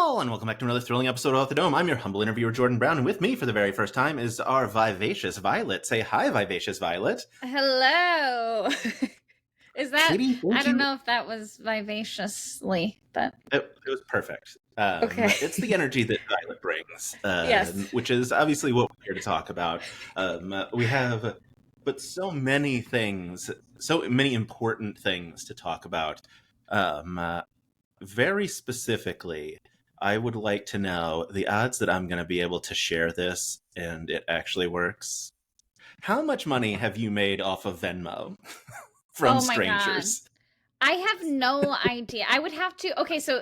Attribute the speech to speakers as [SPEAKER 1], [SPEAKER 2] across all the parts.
[SPEAKER 1] all, and welcome back to another thrilling episode of Off the Dome. I'm your humble interviewer, Jordan Brown, and with me for the very first time is our vivacious Violet. Say hi, vivacious Violet.
[SPEAKER 2] Hello. Is that,
[SPEAKER 1] Katie,
[SPEAKER 2] I don't know if that was vivaciously, but...
[SPEAKER 1] It was perfect.
[SPEAKER 2] Okay.
[SPEAKER 1] It's the energy that Violet brings,
[SPEAKER 2] Yes.
[SPEAKER 1] which is obviously what we're here to talk about. We have, but so many things, so many important things to talk about. Very specifically, I would like to know the odds that I'm going to be able to share this and it actually works. How much money have you made off of Venmo from strangers?
[SPEAKER 2] God. I have no idea. I would have to. Okay, so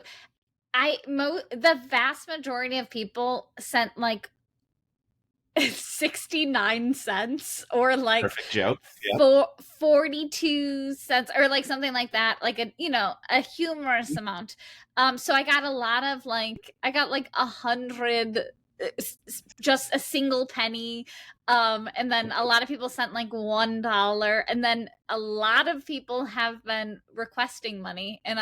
[SPEAKER 2] the vast majority of people sent like 69 cents or like
[SPEAKER 1] perfect joke. Yep.
[SPEAKER 2] 42 cents or like something like that, like a humorous amount. So I got a lot of I got like 100, just a single penny, and then a lot of people sent like $1, and then a lot of people have been requesting money, and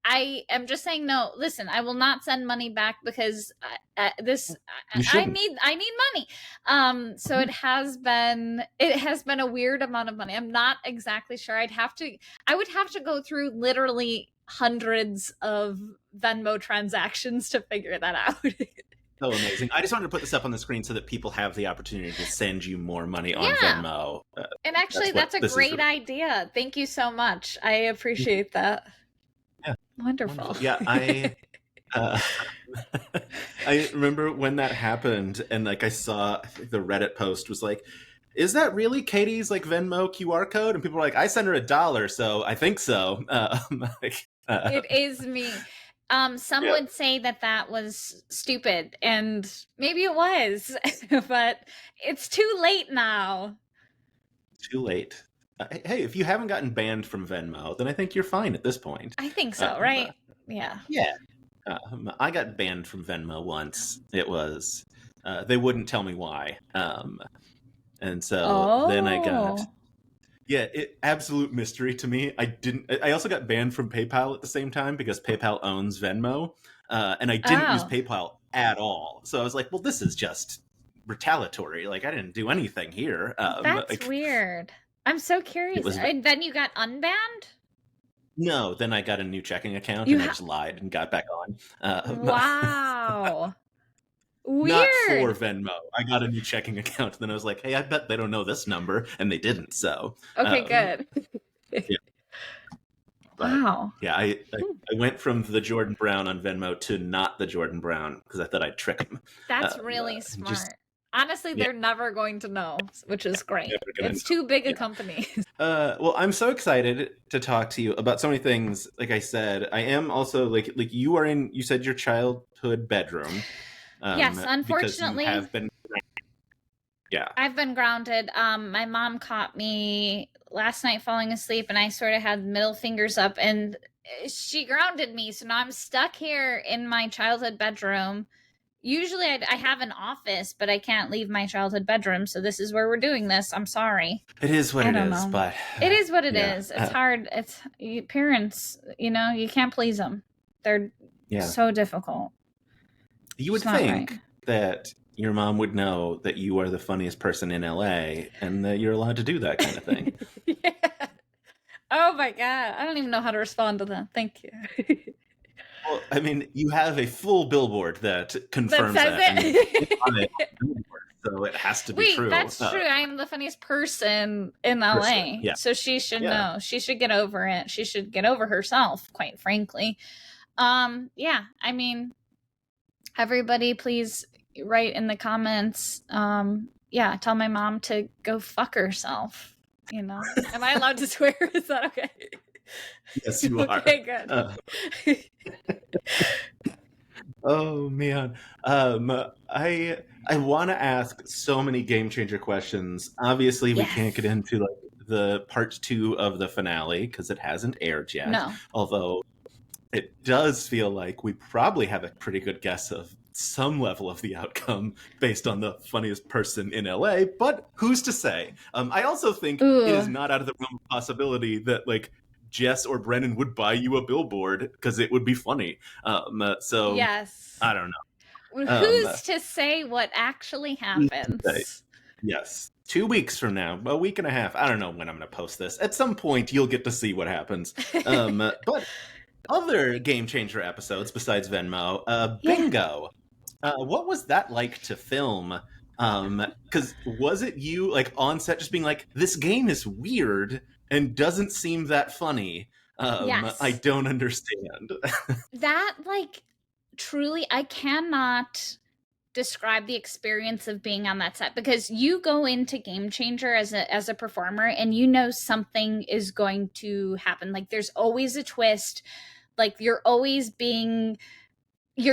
[SPEAKER 2] I am just saying, no, listen, I will not send money back because I need money. So it has been a weird amount of money. I'm not exactly sure. I would have to go through literally hundreds of Venmo transactions to figure that out.
[SPEAKER 1] So amazing. I just wanted to put this up on the screen so that people have the opportunity to send you more money on Venmo.
[SPEAKER 2] And actually, that's a great idea. Thank you so much. I appreciate that.
[SPEAKER 1] Yeah.
[SPEAKER 2] Wonderful.
[SPEAKER 1] Yeah, I remember when that happened, and like I saw, I think the Reddit post was like, "Is that really Katie's like Venmo QR code?" And people were like, "I sent her $1, so I think so."
[SPEAKER 2] It is me. Some would say that was stupid, and maybe it was, but it's too late now.
[SPEAKER 1] Too late. Hey, if you haven't gotten banned from Venmo, then I think you're fine at this point.
[SPEAKER 2] I think so, right? Yeah.
[SPEAKER 1] Yeah. I got banned from Venmo once. It was, they wouldn't tell me why. And so then I got, absolute mystery to me. I also got banned from PayPal at the same time because PayPal owns Venmo. And I didn't use PayPal at all. So I was like, well, this is just retaliatory. Like, I didn't do anything here.
[SPEAKER 2] That's weird. I'm so curious. And then you got unbanned?
[SPEAKER 1] No, then I got a new checking account and I just lied and got back on.
[SPEAKER 2] Wow. Weird.
[SPEAKER 1] Not for Venmo. I got a new checking account. And then I was like, hey, I bet they don't know this number. And they didn't. So.
[SPEAKER 2] Okay, good.
[SPEAKER 1] Yeah. But,
[SPEAKER 2] wow.
[SPEAKER 1] Yeah, I went from the Jordan Brown on Venmo to not the Jordan Brown because I thought I'd trick him.
[SPEAKER 2] That's really smart. Honestly, they're never going to know, which is great. It's too big a company.
[SPEAKER 1] Well, I'm so excited to talk to you about so many things. Like I said, I am also like you are in. You said your childhood bedroom.
[SPEAKER 2] Yes, unfortunately,
[SPEAKER 1] I've been
[SPEAKER 2] grounded. My mom caught me last night falling asleep, and I sort of had middle fingers up, and she grounded me. So now I'm stuck here in my childhood bedroom. Usually I have an office, but I can't leave my childhood bedroom, so this is where we're doing this. I'm sorry.
[SPEAKER 1] It is what it is, but...
[SPEAKER 2] It is what it is. It's hard. It's parents, you can't please them. They're so difficult.
[SPEAKER 1] You would think that your mom would know that you are the funniest person in LA and that you're allowed to do that kind of thing.
[SPEAKER 2] Yeah. Oh my God. I don't even know how to respond to that. Thank you.
[SPEAKER 1] Well, I mean, you have a full billboard that confirms
[SPEAKER 2] that.
[SPEAKER 1] So it has to be true.
[SPEAKER 2] Wait, that's true. I am the funniest person in LA. Yeah. So she should know. She should get over it. She should get over herself, quite frankly. I mean, everybody please write in the comments. Tell my mom to go fuck herself. Am I allowed to swear? Is that okay?
[SPEAKER 1] Yes, you are.
[SPEAKER 2] Okay, good.
[SPEAKER 1] Oh man, I want to ask so many game changer questions. Obviously, we can't get into like the part 2 of the finale because it hasn't aired yet.
[SPEAKER 2] No.
[SPEAKER 1] Although it does feel like we probably have a pretty good guess of some level of the outcome based on the funniest person in LA, but who's to say? I also think it is not out of the realm of possibility that like Jess or Brennan would buy you a billboard because it would be funny. So
[SPEAKER 2] Yes.
[SPEAKER 1] I don't know.
[SPEAKER 2] Who's to say what actually happens?
[SPEAKER 1] Yes. 2 weeks from now, a week and a half. I don't know when I'm going to post this. At some point, you'll get to see what happens. But other Game Changer episodes besides Venmo, Bingo. What was that like to film? Because was it you like on set just being like, this game is weird and doesn't seem that funny?
[SPEAKER 2] Yes.
[SPEAKER 1] I don't understand.
[SPEAKER 2] That, like, truly, I cannot describe the experience of being on that set, because you go into Game Changer as a performer and you know something is going to happen. Like, there's always a twist. Like, you're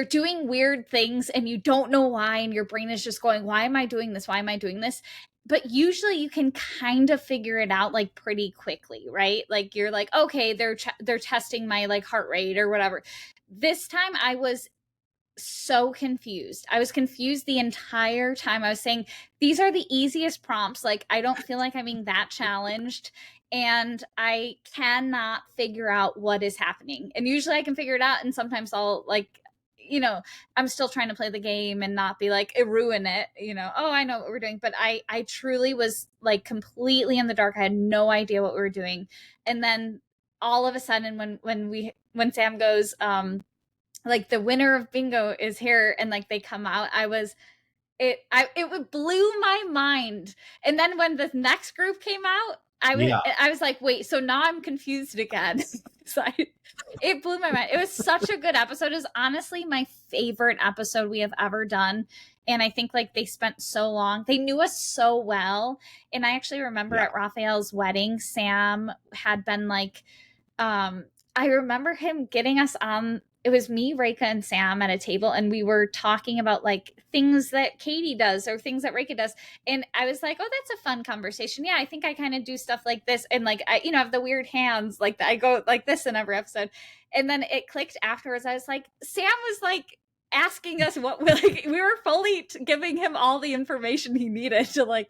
[SPEAKER 2] doing weird things and you don't know why, and your brain is just going, why am I doing this? Why am I doing this? But usually you can kind of figure it out like pretty quickly, right? Like, you're like, okay, they're testing my like heart rate or whatever. This time I was so confused. I was confused the entire time. I was saying, these are the easiest prompts. Like, I don't feel like I'm being that challenged, and I cannot figure out what is happening. And usually I can figure it out, and sometimes I'll like, I'm still trying to play the game and not be like, ruin it, oh, I know what we're doing. But I truly was like completely in the dark. I had no idea what we were doing. And then all of a sudden when Sam goes, like, the winner of bingo is here, and like they come out, it blew my mind. And then when the next group came out, I was like, wait, so now I'm confused again. So it blew my mind. It was such a good episode. It was honestly my favorite episode we have ever done. And I think like they spent so long, they knew us so well. And I actually remember at Raphael's wedding, Sam had been like, I remember him getting us on. It was me, Reika, and Sam at a table, and we were talking about like things that Katie does or things that Reika does. And I was like, oh, that's a fun conversation. Yeah, I think I kind of do stuff like this. And like, I have the weird hands, like I go like this in every episode. And then it clicked afterwards. I was like, Sam was like asking us what we were fully giving him all the information he needed to like,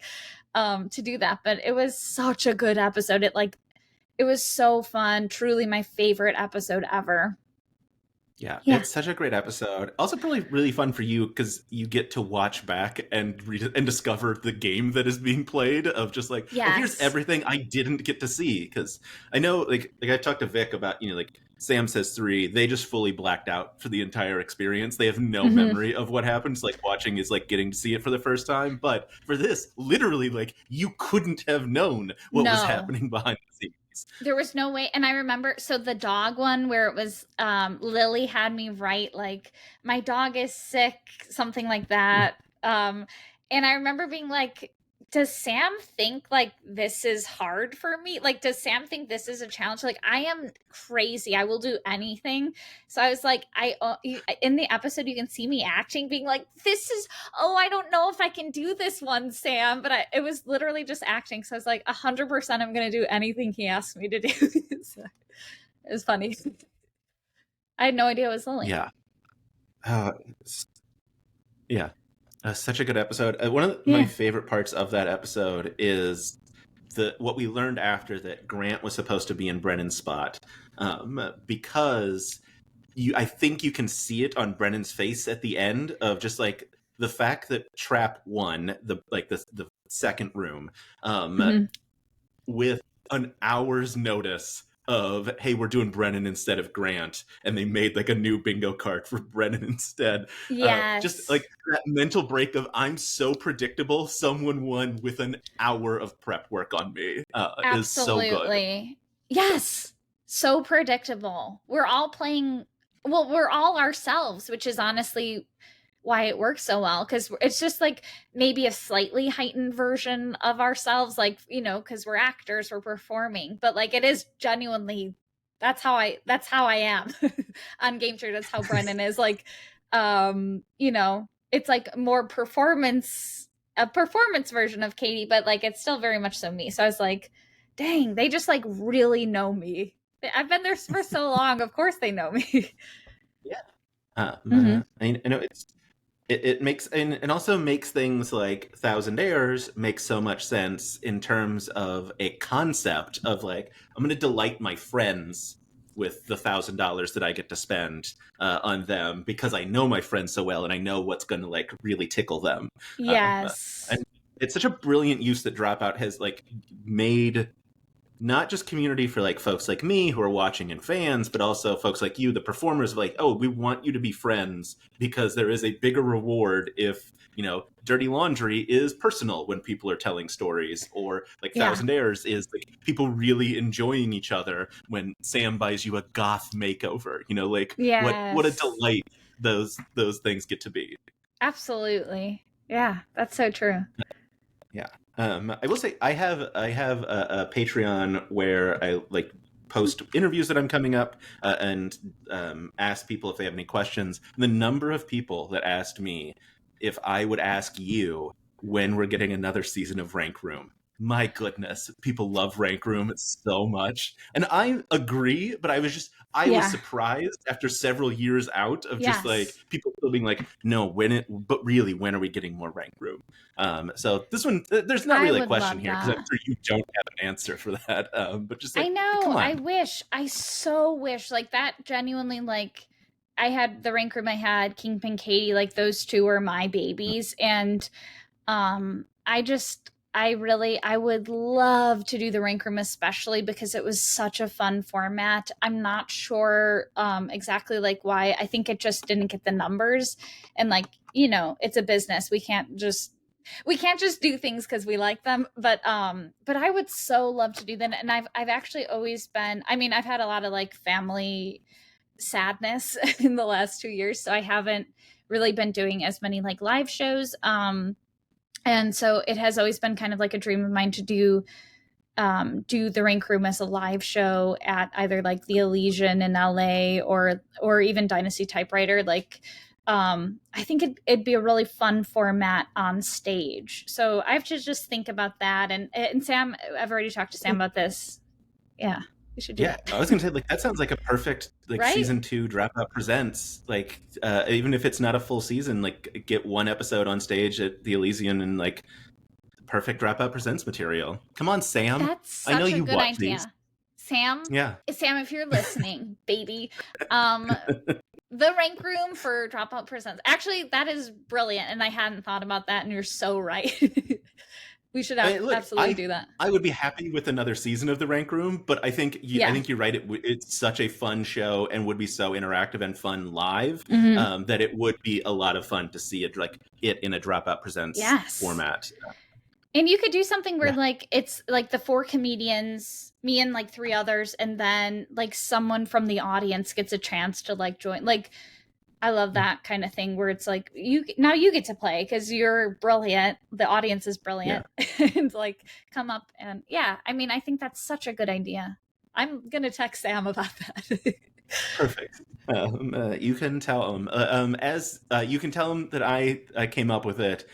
[SPEAKER 2] to do that. But it was such a good episode. It was so fun. Truly my favorite episode ever.
[SPEAKER 1] Yeah, it's such a great episode. Also, probably really fun for you because you get to watch back and discover the game that is being played. Of just like, oh, here's everything I didn't get to see. Because I know, like I talked to Vic about, like Sam Says 3. They just fully blacked out for the entire experience. They have no memory of what happens. Like, watching is like getting to see it for the first time. But for this, literally, like, you couldn't have known what was happening behind the scenes.
[SPEAKER 2] There was no way. And I remember, so the dog one where it was, Lily had me write like, my dog is sick, something like that. And I remember being like, does Sam think like this is hard for me? Like, does Sam think this is a challenge? Like, I am crazy. I will do anything. So I was like, in the episode, you can see me acting, being like, I don't know if I can do this one, Sam. But it was literally just acting. So I was like, 100% I'm going to do anything he asks me to do. So it was funny. I had no idea it was Lily.
[SPEAKER 1] Yeah. Yeah. Such a good episode. One of my favorite parts of that episode is what we learned after that Grant was supposed to be in Brennan's spot, because I think you can see it on Brennan's face at the end of just like the fact that Trap won the second room, with an hour's notice of, hey, we're doing Brennan instead of Grant, and they made like a new bingo card for Brennan instead. Just like that mental break of, I'm so predictable, someone won with an hour of prep work on me, is so good.
[SPEAKER 2] Yes, so predictable. We're all ourselves, which is honestly why it works so well, because it's just like maybe a slightly heightened version of ourselves, like, because we're actors, we're performing, but like it is genuinely, that's how I am on Game Changer. That's how Brennan is like, it's like more a performance version of Katie, but like it's still very much so me. So I was like, dang, they just like really know me. I've been there for so long, of course they know me.
[SPEAKER 1] I know it makes and also makes things like Thousandaires make so much sense in terms of a concept of like, I'm going to delight my friends with the $1,000 that I get to spend on them because I know my friends so well and I know what's going to like really tickle them.
[SPEAKER 2] Yes.
[SPEAKER 1] And it's such a brilliant use that Dropout has like made not just community for like folks like me who are watching and fans, but also folks like you, the performers, like, oh, we want you to be friends because there is a bigger reward if, you know, Dirty Laundry is personal when people are telling stories, or like Thousandaires is like people really enjoying each other when Sam buys you a goth makeover, you know, like what a delight those things get to be.
[SPEAKER 2] Absolutely. Yeah, that's so true.
[SPEAKER 1] Yeah. I will say I have a Patreon where I like post interviews that I'm coming up and ask people if they have any questions. The number of people that asked me if I would ask you when we're getting another season of Rank Room. My goodness, people love Rank Room so much. And I agree, but I was surprised after several years out of just like people still being like, no, but really, when are we getting more Rank Room? So this one, there's not really a question here because I'm sure you don't have an answer for that. But just like,
[SPEAKER 2] I know,
[SPEAKER 1] come on.
[SPEAKER 2] I so wish like that genuinely, like I had the Rank Room, I had Kingpin Katie, like those two were my babies. And I would love to do the Rank Room, especially because it was such a fun format. I'm not sure exactly like why. I think it just didn't get the numbers, and like, you know, it's a business. We can't just do things because we like them. But I would so love to do that. And I've actually always been, I mean, I've had a lot of like family sadness in the last 2 years, so I haven't really been doing as many like live shows. And so it has always been kind of like a dream of mine to do the Rank Room as a live show at either like the Elysian in LA or even Dynasty Typewriter. Like, I think it'd be a really fun format on stage. So I have to just think about that. And Sam, I've already talked to Sam about this. Yeah. We should do that.
[SPEAKER 1] I was gonna say like that sounds like a perfect like season 2 Dropout Presents. Like even if it's not a full season, like get one episode on stage at the Elysian and like perfect Dropout Presents material. Come on, Sam.
[SPEAKER 2] That's such I know you good idea. These. Sam, if you're listening, baby, the Rank Room for Dropout Presents. Actually, that is brilliant, and I hadn't thought about that, and you're so right. We should absolutely do that.
[SPEAKER 1] I would be happy with another season of the Rank Room, but I think you're right. It's such a fun show and would be so interactive and fun live that it would be a lot of fun to see it in a Dropout Presents format.
[SPEAKER 2] And you could do something where like it's like the 4 comedians, me and like 3 others, and then like someone from the audience gets a chance to like join. Like, I love that kind of thing where it's like you get to play because you're brilliant. The audience is brilliant, and like come up and I mean, I think that's such a good idea. I'm gonna text Sam about that.
[SPEAKER 1] Perfect. You can tell him you can tell him that I came up with it.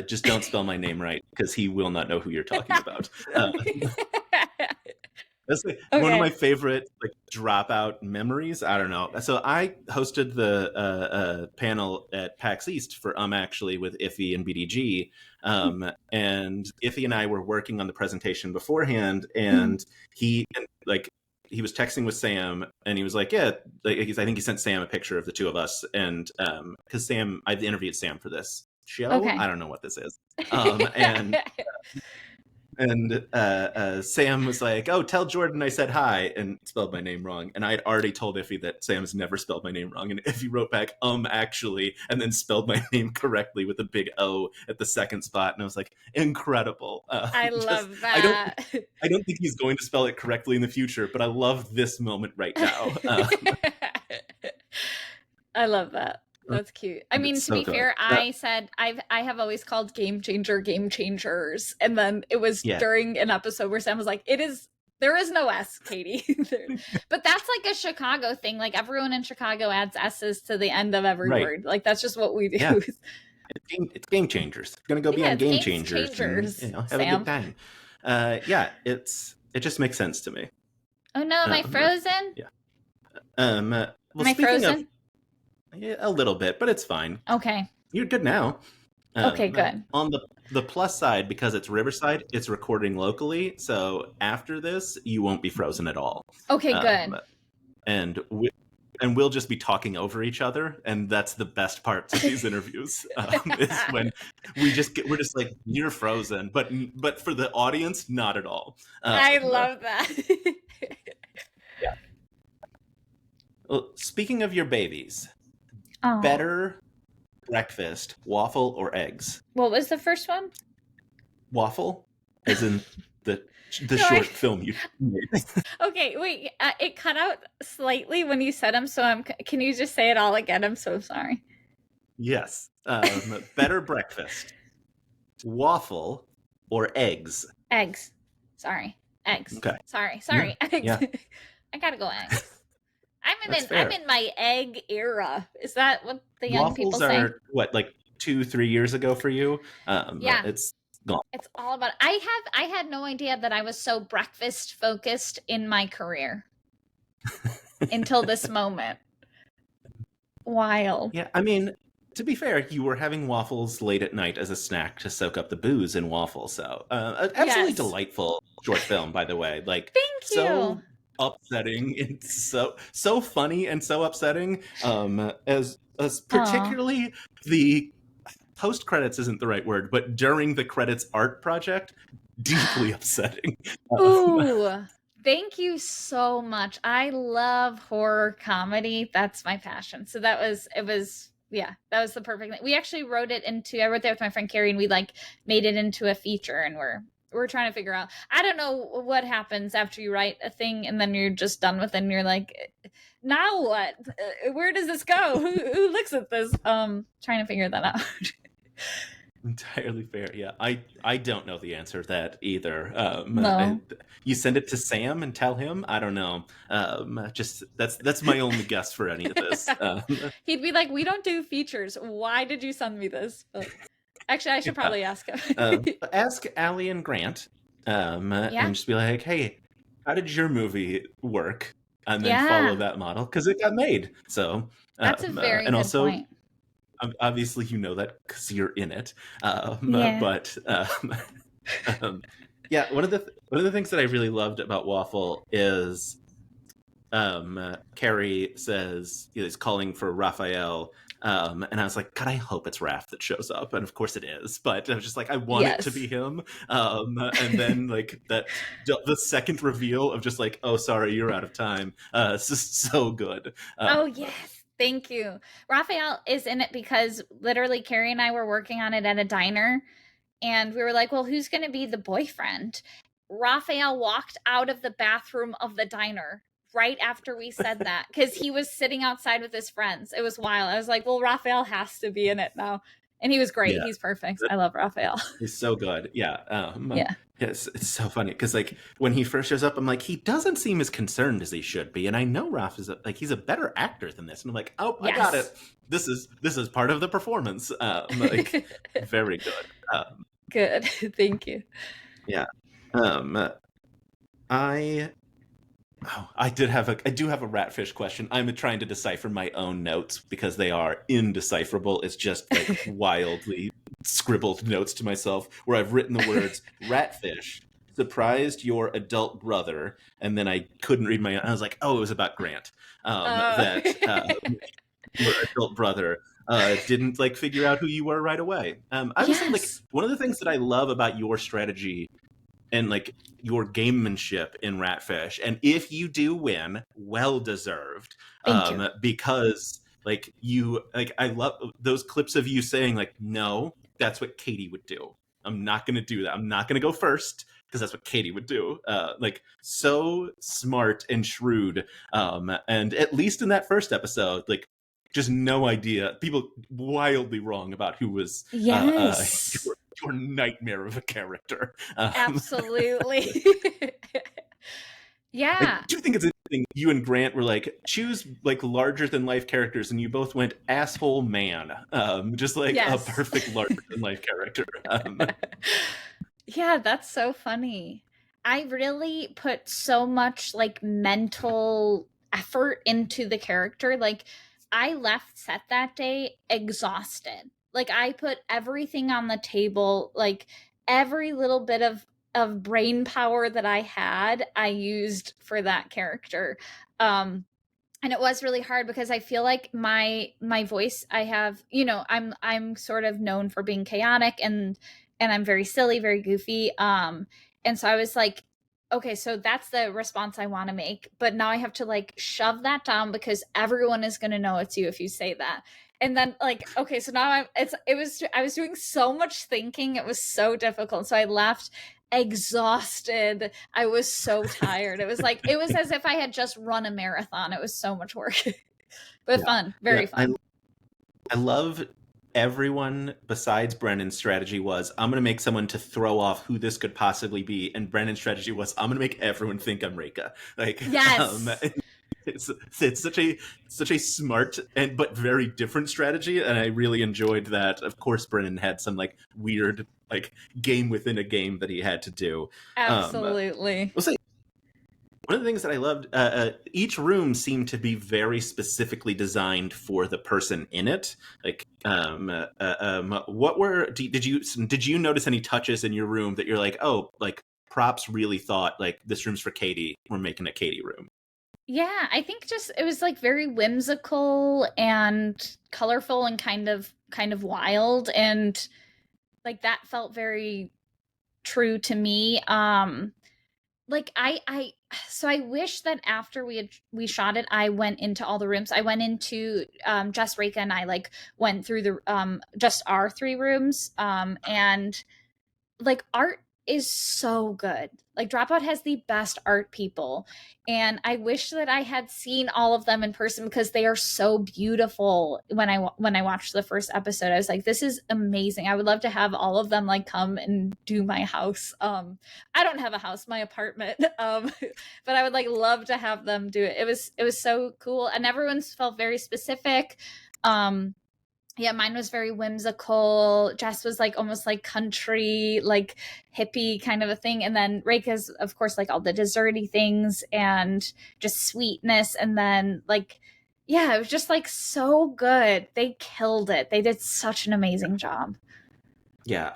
[SPEAKER 1] Just don't spell my name right because he will not know who you're talking about. That's like one of my favorite like Dropout memories. I don't know. So I hosted the panel at PAX East for actually with Iffy and BDG. And Iffy and I were working on the presentation beforehand, and he was texting with Sam, and he was like, I think he sent Sam a picture of the two of us, and because Sam, I've interviewed Sam for this show. I don't know what this is. And Sam was like, oh, tell Jordan I said hi, and spelled my name wrong. And I had already told Iffy that Sam's never spelled my name wrong. And Iffy wrote back, actually, and then spelled my name correctly with a big O at the second spot. And I was like, incredible.
[SPEAKER 2] I love that.
[SPEAKER 1] I don't think he's going to spell it correctly in the future, but I love this moment right now.
[SPEAKER 2] I love that. That's cute. I mean, to be fair, I said I have always called Game Changer Game Changers, and then it was during an episode where Sam was like, there is no S, Katie. But that's like a Chicago thing. Like everyone in Chicago adds S's to the end of every word. Like that's just what we do.
[SPEAKER 1] Yeah. It's Game Changers. It's gonna go be on Game Changers. And, have Sam. A good time. It just makes sense to me.
[SPEAKER 2] Oh no, am I frozen?
[SPEAKER 1] Yeah. Am
[SPEAKER 2] I frozen?
[SPEAKER 1] A little bit, but it's fine.
[SPEAKER 2] Okay.
[SPEAKER 1] You're good now.
[SPEAKER 2] Okay, good.
[SPEAKER 1] On the plus side, because it's Riverside, it's recording locally, so after this, you won't be frozen at all.
[SPEAKER 2] Okay, good.
[SPEAKER 1] And we'll just be talking over each other, and that's the best parts of these interviews. Is when we're just like, you're frozen, but for the audience, not at all.
[SPEAKER 2] I love that.
[SPEAKER 1] Yeah. Well, speaking of your babies,
[SPEAKER 2] Oh.
[SPEAKER 1] better breakfast, waffle or eggs?
[SPEAKER 2] What was the first one?
[SPEAKER 1] Waffle, as in the short film you made.
[SPEAKER 2] Okay, wait. It cut out slightly when you said them, so can you just say it all again? I'm so sorry.
[SPEAKER 1] Yes. Better breakfast, waffle or eggs?
[SPEAKER 2] Eggs. Sorry. Eggs.
[SPEAKER 1] Okay.
[SPEAKER 2] Sorry.
[SPEAKER 1] Yeah.
[SPEAKER 2] Eggs.
[SPEAKER 1] Yeah.
[SPEAKER 2] I gotta go eggs.
[SPEAKER 1] I'm
[SPEAKER 2] in my egg era. Is that what the young
[SPEAKER 1] Waffles
[SPEAKER 2] people say?
[SPEAKER 1] are what, like 2-3 years ago for you?
[SPEAKER 2] Yeah.
[SPEAKER 1] It's gone.
[SPEAKER 2] It's all about. I had no idea that I was so breakfast focused in my career until this moment. Wild.
[SPEAKER 1] Yeah, I mean, to be fair, you were having waffles late at night as a snack to soak up the booze in waffle. So, absolutely delightful short film, by the way. Like,
[SPEAKER 2] thank you.
[SPEAKER 1] So upsetting. It's so funny and so upsetting. As particularly the post credits isn't the right word, but during the credits art project, deeply upsetting.
[SPEAKER 2] Ooh. Thank you so much. I love horror comedy. That's my passion. So that was the perfect thing. We actually I wrote that with my friend Carrie, and we like made it into a feature, and we're trying to figure out. I don't know what happens after you write a thing and then you're just done with it and you're like, now what? Where does this go? Who looks at this? Trying to figure that out.
[SPEAKER 1] Entirely fair. Yeah, I don't know the answer to that either.
[SPEAKER 2] No.
[SPEAKER 1] You send it to Sam and tell him. I don't know. Just that's my only guess for any of this.
[SPEAKER 2] He'd be like, "We don't do features. Why did you send me this?" But actually, I should probably ask him.
[SPEAKER 1] Ask Allie and Grant, and just be like, "Hey, how did your movie work?" And then follow that model because it got made. So
[SPEAKER 2] that's a very good point.
[SPEAKER 1] Obviously, you know that because you're in it. But yeah, one of the things that I really loved about Waffle is Carrie says he's calling for Raphael, and I was like, God, I hope it's Raph that shows up, and of course it is. But I was just like, I want it to be him. And then like the second reveal of just like, oh, sorry, you're out of time. It's just so good.
[SPEAKER 2] Oh yes. Thank you. Raphael is in it because literally Carrie and I were working on it at a diner, and we were like, well, who's going to be the boyfriend? Raphael walked out of the bathroom of the diner right after we said that because he was sitting outside with his friends. It was wild. I was like, well, Raphael has to be in it now. And he was great. Yeah. He's perfect. I love Raphael.
[SPEAKER 1] He's so good. Yeah. It's so funny because like when he first shows up, I'm like, he doesn't seem as concerned as he should be, and I know Raph is he's a better actor than this, and I'm like, oh, yes. I got it. This is part of the performance. Like very good.
[SPEAKER 2] Good. Thank you.
[SPEAKER 1] Yeah. I do have a Ratfish question. I'm trying to decipher my own notes because they are indecipherable. It's just like wildly scribbled notes to myself where I've written the words Ratfish surprised your adult brother, and then I couldn't read my own. I was like, oh, it was about Grant. That your adult brother didn't like figure out who you were right away. I would say like one of the things that I love about your strategy and like your gamemanship in Ratfish, and if you do win, well deserved. Because like I love those clips of you saying like, no, that's what Katie would do. I'm not going to do that. I'm not going to go first because that's what Katie would do. Like so smart and shrewd. And at least in that first episode, like just no idea. People wildly wrong about who was your nightmare of a character.
[SPEAKER 2] Absolutely. Yeah.
[SPEAKER 1] I do think it's interesting. You and Grant were like, choose like larger than life characters, and you both went asshole man. Just like a perfect larger than life character.
[SPEAKER 2] Yeah, that's so funny. I really put so much like mental effort into the character. Like I left set that day exhausted. Like I put everything on the table, like every little bit of brain power that I had, I used for that character. And it was really hard because I feel like my voice, I have, you know, I'm sort of known for being chaotic and I'm very silly, very goofy. And so I was like, okay, so that's the response I want to make, but now I have to like shove that down because everyone is going to know it's you if you say that. And then like, okay, so now I was doing so much thinking. It was so difficult. So I left exhausted. I was so tired. It was as if I had just run a marathon. It was so much work. But fun, very fun.
[SPEAKER 1] I love everyone besides Brennan's strategy was, I'm going to make someone to throw off who this could possibly be. And Brennan's strategy was, I'm going to make everyone think I'm Reika. Like,
[SPEAKER 2] yes.
[SPEAKER 1] It's such a smart but very different strategy, and I really enjoyed that. Of course, Brennan had some like weird like game within a game that he had to do.
[SPEAKER 2] Absolutely.
[SPEAKER 1] I'll say one of the things that I loved. Each room seemed to be very specifically designed for the person in it. Like, what were did you notice any touches in your room that you're like, oh, like props really thought like this room's for Katie. We're making a Katie room.
[SPEAKER 2] Yeah, I think just it was like very whimsical and colorful and kind of wild, and like that felt very true to me. Like so I wish that after we shot it, I went into all the rooms. I went into Jess, Reika, and I like went through the just our 3 rooms. And like art is so good. Like Dropout has the best art people, and I wish that I had seen all of them in person because they are so beautiful. When I watched the first episode, I was like, this is amazing. I would love to have all of them like come and do my house. I don't have a house, my apartment. But I would like love to have them do it. It was so cool, and everyone's felt very specific. Yeah, mine was very whimsical. Jess was like almost like country, like hippie kind of a thing. And then Reika's, of course, like all the desserty things and just sweetness. And then like, yeah, it was just like so good. They killed it. They did such an amazing job.
[SPEAKER 1] Yeah,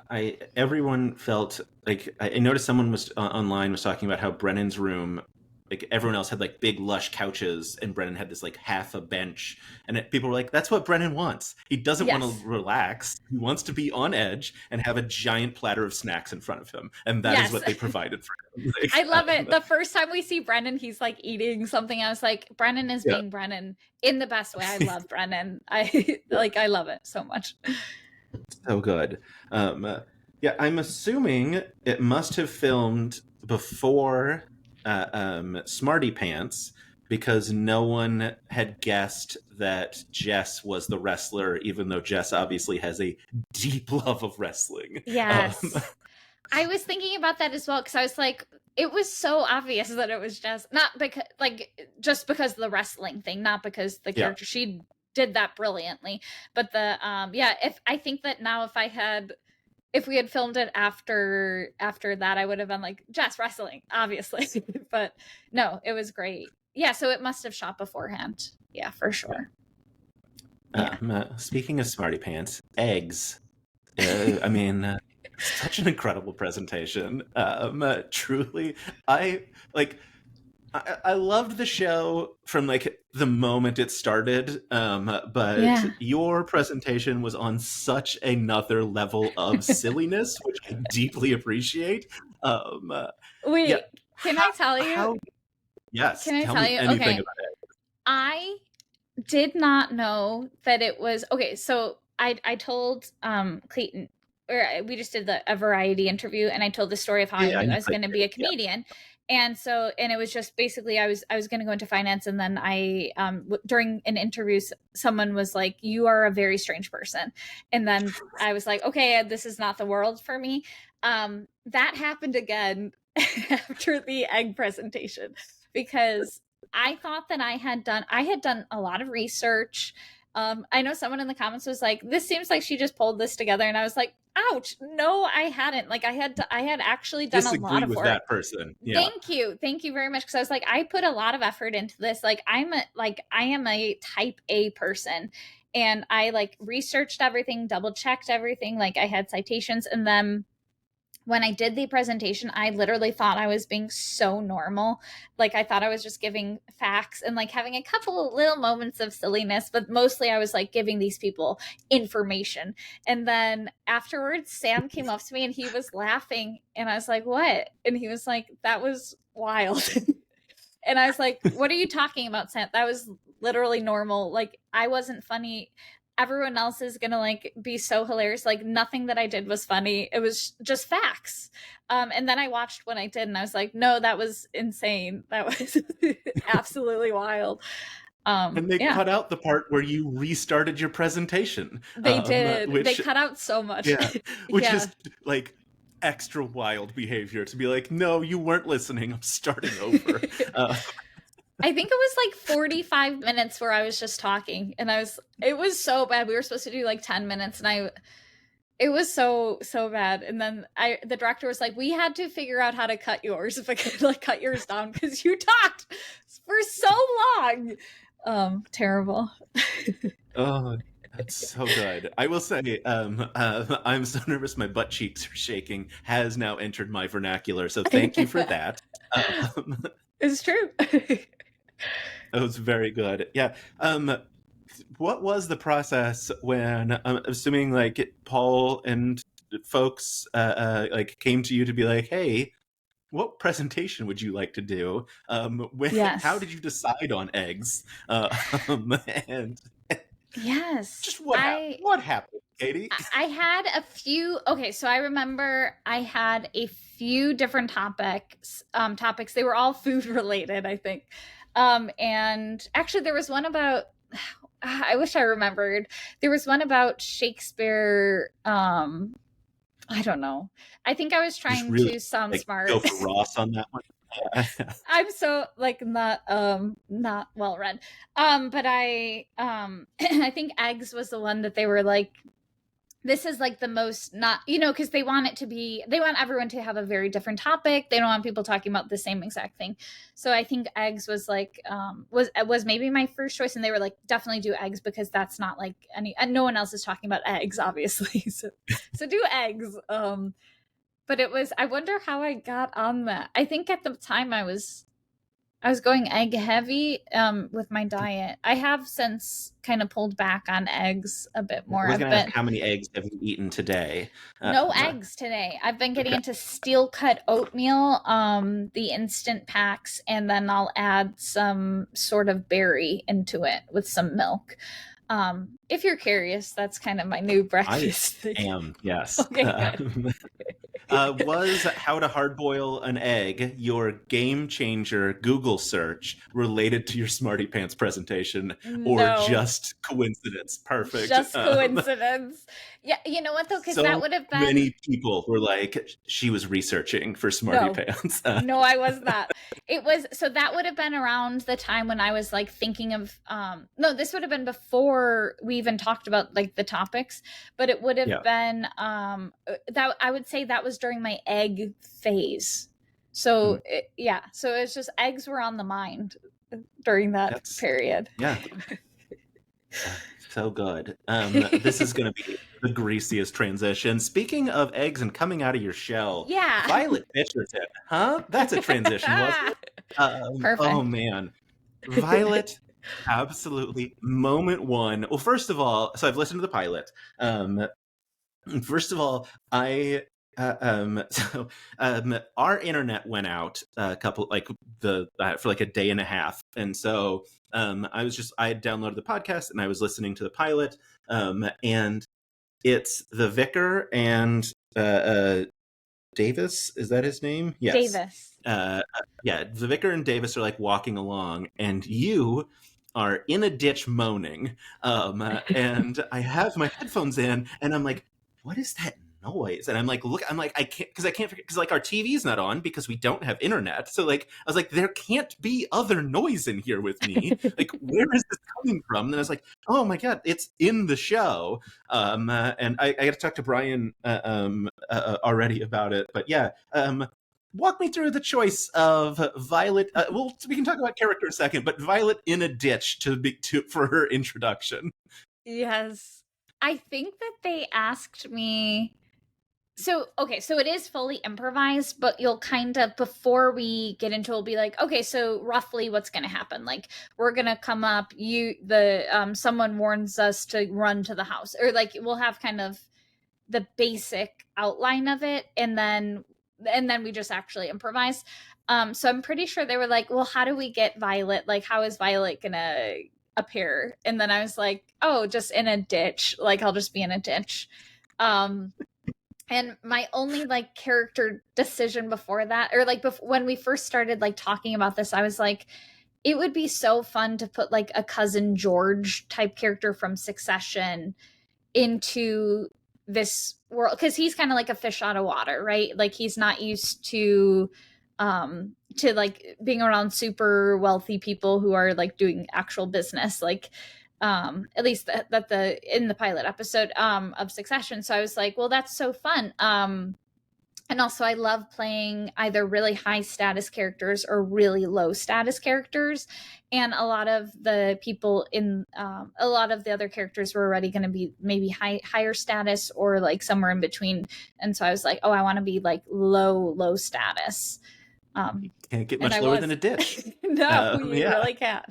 [SPEAKER 1] everyone felt like I noticed someone was online was talking about how Brennan's room, like everyone else had like big lush couches and Brennan had this like half a bench, and people were like, that's what Brennan wants. He doesn't want to relax. He wants to be on edge and have a giant platter of snacks in front of him, and that is what they provided for him. Like,
[SPEAKER 2] I love it. The first time we see Brennan, he's like eating something. I was like, Brennan is being Brennan in the best way. I love Brennan. I love it so much.
[SPEAKER 1] So good. Yeah, I'm assuming it must have filmed before Smarty Pants, because no one had guessed that Jess was the wrestler, even though Jess obviously has a deep love of wrestling.
[SPEAKER 2] Yes. I was thinking about that as well, because I was like, it was so obvious that it was Jess, not because like just because of the wrestling thing, not because the character, she did that brilliantly, but the if I think that now if we had filmed it after that, I would have been like, Jess wrestling, obviously. But no, it was great. Yeah, so it must have shot beforehand. Yeah, for sure.
[SPEAKER 1] Speaking of Smarty Pants, eggs. I mean, such an incredible presentation. Truly, I loved the show from like the moment it started, but your presentation was on such another level of silliness, which I deeply appreciate.
[SPEAKER 2] Wait, can I tell you?
[SPEAKER 1] Yes.
[SPEAKER 2] Can I tell you?
[SPEAKER 1] Anything
[SPEAKER 2] okay.
[SPEAKER 1] About it.
[SPEAKER 2] I did not know that it was okay. So I told Clayton, or we just did a variety interview, and I told the story of how I knew I was going to be a comedian. And it was just basically I was going to go into finance, and then I during an interview someone was like, you are a very strange person, and then I was like, okay, this is not the world for me. That happened again after the egg presentation, because I thought that I had done a lot of research. I know someone in the comments was like, this seems like she just pulled this together, and I was like, ouch, no, I hadn't. Like I had actually done a lot of work.
[SPEAKER 1] That person.
[SPEAKER 2] Yeah. Thank you very much, because I was like, I put a lot of effort into this. Like I am a type A person, And I like researched everything, double checked everything. Like I had citations. And then when I did the presentation, I literally thought I was being so normal. Like I thought I was just giving facts and like having a couple of little moments of silliness, but mostly I was like giving these people information. And then afterwards, Sam came up to me and he was laughing. And I was like, what? And he was like, that was wild. And I was like, what are you talking about, Sam? That was literally normal. Like I wasn't funny. Everyone else is gonna like be so hilarious. Like nothing that I did was funny. It was just facts. And then I watched what I did and I was like, no, that was insane. That was absolutely wild.
[SPEAKER 1] And they cut out the part where you restarted your presentation.
[SPEAKER 2] They did. They cut out so much.
[SPEAKER 1] Yeah, which is like extra wild behavior to be like, no, you weren't listening. I'm starting over.
[SPEAKER 2] I think it was like 45 minutes where I was just talking and it was so bad. We were supposed to do like 10 minutes and it was so bad. And then the director was like, we had to figure out how to cut yours if I could like cut yours down because you talked for so long. Terrible.
[SPEAKER 1] Oh, that's so good. I will say, I'm so nervous my butt cheeks are shaking has now entered my vernacular. So thank you for that.
[SPEAKER 2] It's true.
[SPEAKER 1] That was very good. Yeah. What was the process when I'm assuming like Paul and folks like came to you to be like, hey, what presentation would you like to do? How did you decide on eggs? And
[SPEAKER 2] yes,
[SPEAKER 1] just what happened, Katie?
[SPEAKER 2] I had a few. Okay, so I remember I had a few different topics. They were all food related, I think. And actually, there was one about. I wish I remembered. There was one about Shakespeare. I don't know. I think I was trying to sound smart.
[SPEAKER 1] Go for Ross on that one.
[SPEAKER 2] I'm so like not well read. But I I think eggs was the one that they were like, this is like the most not, because they want everyone to have a very different topic. They don't want people talking about the same exact thing. So I think eggs was like was maybe my first choice, and they were like, definitely do eggs because that's not like and no one else is talking about eggs, obviously. So do eggs. But I wonder how I got on that. I think at the time I was going egg heavy with my diet. I have since kind of pulled back on eggs a bit more.
[SPEAKER 1] How many eggs have you eaten today?
[SPEAKER 2] No eggs today. I've been getting into steel cut oatmeal, the instant packs, and then I'll add some sort of berry into it with some milk. If you're curious, that's kind of my new breakfast thing.
[SPEAKER 1] I am, yes.
[SPEAKER 2] Okay,
[SPEAKER 1] was how to hard boil an egg your game changer Google search related to your Smarty Pants presentation, or just coincidence? Perfect.
[SPEAKER 2] Just coincidence. Yeah, you know what though, because that would have been
[SPEAKER 1] many people were like, she was researching for Smarty Pants.
[SPEAKER 2] No, I was not. It was that would have been around the time when I was like thinking of no, this would have been before we even talked about like the topics, but it would have been that I would say that was during my egg phase. So so it's just eggs were on the mind during that period.
[SPEAKER 1] Yeah. So good. This is going to be the greasiest transition. Speaking of eggs and coming out of your shell, Violet Bitcherton, huh? That's a transition, wasn't it?
[SPEAKER 2] Perfect.
[SPEAKER 1] Oh man, Violet, absolutely. Moment one. Well, first of all, so I've listened to the pilot. First of all, our internet went out for like a day and a half, and so I had downloaded the podcast and I was listening to the pilot, and it's the vicar and Davis, is that his name? Yes.
[SPEAKER 2] Davis.
[SPEAKER 1] The vicar and Davis are like walking along, and you are in a ditch moaning, and I have my headphones in, and I'm like, what is that noise? And I'm like, I can't because like our TV's not on because we don't have internet. So like, I was like, there can't be other noise in here with me. Like, where is this coming from? And I was like, oh my God, it's in the show. And I got to talk to Brian already about it. But yeah, walk me through the choice of Violet. We can talk about character in a second, but Violet in a ditch for her introduction.
[SPEAKER 2] Yes. I think that they asked me. So, okay, so it is fully improvised, but you'll kind of, before we get into it, we'll be like, okay, so roughly what's going to happen? Like, we're going to come up, someone warns us to run to the house, or like, we'll have kind of the basic outline of it, and then we just actually improvise. So I'm pretty sure they were like, well, how do we get Violet? Like, how is Violet going to appear? And then I was like, oh, just in a ditch. Like, I'll just be in a ditch. And my only like character decision before that, or like when we first started like talking about this, I was like, it would be so fun to put like a Cousin George type character from Succession into this world, because he's kind of like a fish out of water, right? Like, he's not used to like being around super wealthy people who are like doing actual business, like at least that in the pilot episode of Succession. So I was like, well, that's so fun. And also, I love playing either really high status characters or really low status characters. And a lot of the people in a lot of the other characters were already going to be maybe higher status or like somewhere in between. And so I was like, oh, I want to be like low status.
[SPEAKER 1] Can't get much lower than a ditch.
[SPEAKER 2] No, you really can't.